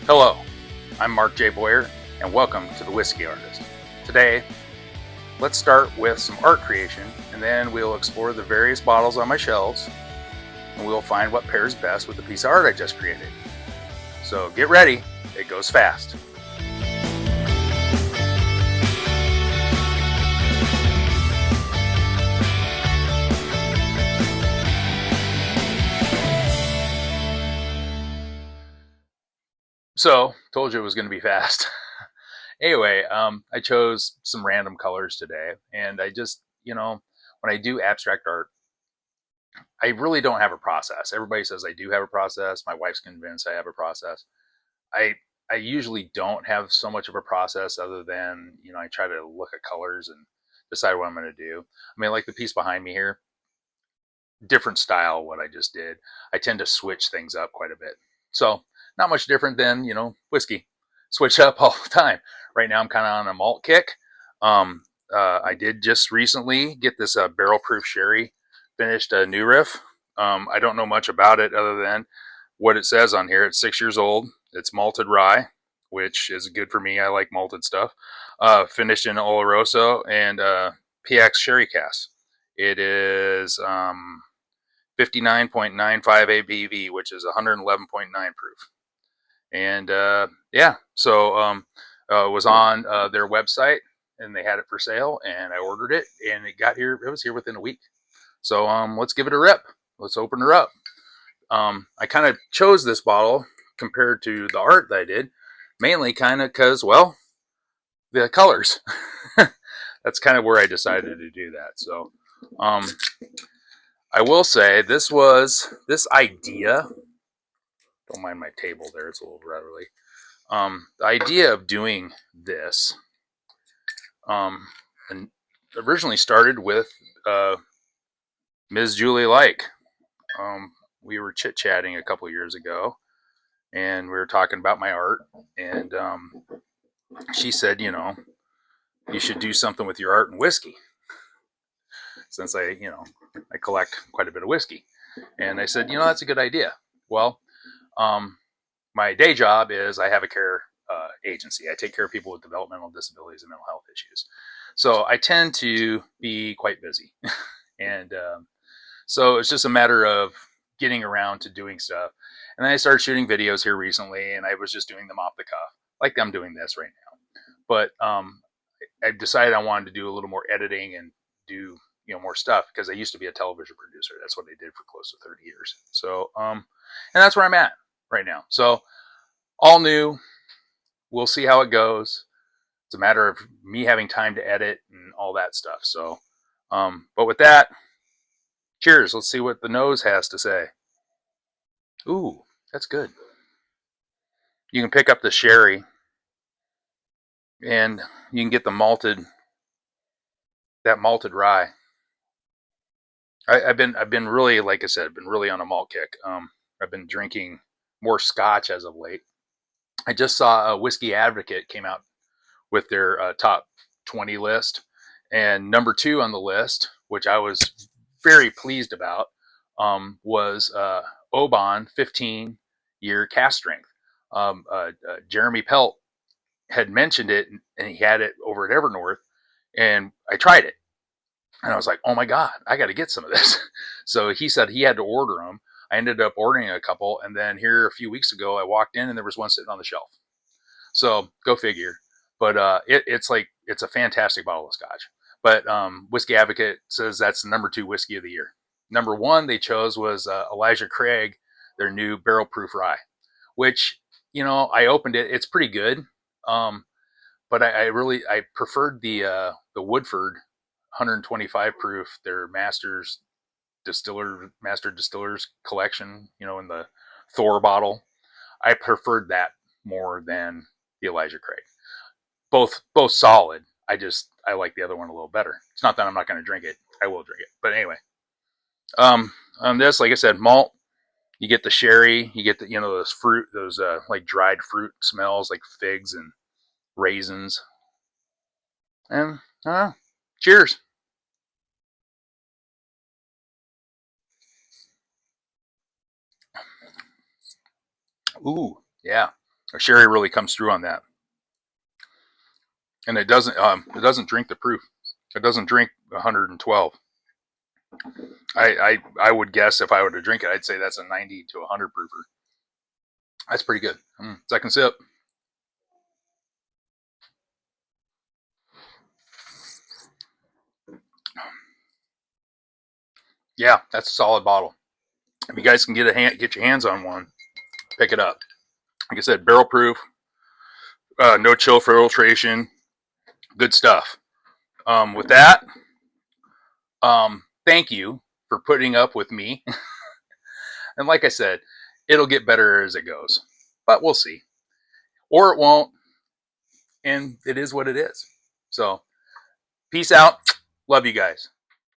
Hello, I'm Mark J. Boyer, and welcome to The Whiskey Artist. Today, let's start with some art creation, and then we'll explore the various bottles on my shelves, and we'll find what pairs best with the piece of art I just created. So get ready, it goes fast. So, told you it was going to be fast. Anyway, I chose some random colors today, and I just, when I do abstract art, I really don't have a process. Everybody says I do have a process. My wife's convinced I have a process. I I usually don't have so much of a process other than, I try to look at colors and decide what I'm going to do. I mean, like the piece behind me here, different style what I just did. I tend to switch things up quite a bit. So, not much different than, whiskey. Switch up all the time. Right now I'm kind of on a malt kick. Um, I did just recently get this barrel proof sherry finished New Riff. I don't know much about it other than what it says on here. It's 6 years old. It's malted rye, which is good for me. I like malted stuff. Finished in Oloroso and PX sherry cask. It is 59.95 ABV, which is 111.9 proof. And yeah, so it was on their website and they had it for sale, and I ordered it, and it got here. It was here within a week. So let's give it a rip. Let's open her up. I kind of chose this bottle compared to the art that I did, mainly kind of because, well, the colors. That's kind of where I decided to do that. So I will say this idea. Don't mind my table there; it's a little rubbery. The idea of doing this um, originally started with Ms. Julie Like. We were chit chatting a couple years ago, and we were talking about my art, and she said, you should do something with your art and whiskey, since I collect quite a bit of whiskey, and I said, that's a good idea. Well, um, my day job is I have a care agency. I take care of people with developmental disabilities and mental health issues. So I tend to be quite busy. And so it's just a matter of getting around to doing stuff. And then I started shooting videos here recently, and I was just doing them off the cuff, like I'm doing this right now. But I decided I wanted to do a little more editing and do more stuff, because I used to be a television producer. That's what I did for close to 30 years. So and that's where I'm at right now. So all new. We'll see how it goes. It's a matter of me having time to edit and all that stuff. So, but with that, cheers. Let's see what the nose has to say. Ooh, that's good. You can pick up the sherry, and you can get that malted rye. I've been really, like I said, I've been really on a malt kick. I've been drinking more scotch as of late. I just saw a Whiskey Advocate came out with their top 20 list, and number two on the list, which I was very pleased about, was Oban 15-year cask strength. Jeremy Pelt had mentioned it, and he had it over at Evernorth, and I tried it, and I was like, "Oh my god, I got to get some of this." So he said he had to order them. I ended up ordering a couple, and then here a few weeks ago, I walked in and there was one sitting on the shelf. So go figure. But it's a fantastic bottle of scotch. But Whiskey Advocate says that's the number two whiskey of the year. Number one they chose was Elijah Craig, their new barrel proof rye, which I opened it. It's pretty good, but I preferred the Woodford 125 proof, their master distillers collection, in the Thor bottle. I preferred that more than the Elijah Craig. Both solid. I like the other one a little better. It's not that I'm not going to drink it. I will drink it. But anyway, on this, like I said, malt. You get the sherry. You get those fruit, those like dried fruit smells, like figs and raisins. And cheers. Ooh, yeah. Sherry really comes through on that, and it doesn't drink the proof. It doesn't drink 112. I would guess if I were to drink it, I'd say that's a 90 to 100 proofer. That's pretty good. Second sip. Yeah, that's a solid bottle. If you guys can get your hands on one, pick it up. Like I said, barrel proof, no chill filtration, good stuff. With that, thank you for putting up with me. And like I said, it'll get better as it goes, but we'll see. Or it won't, and it is what it is. So, peace out. Love you guys.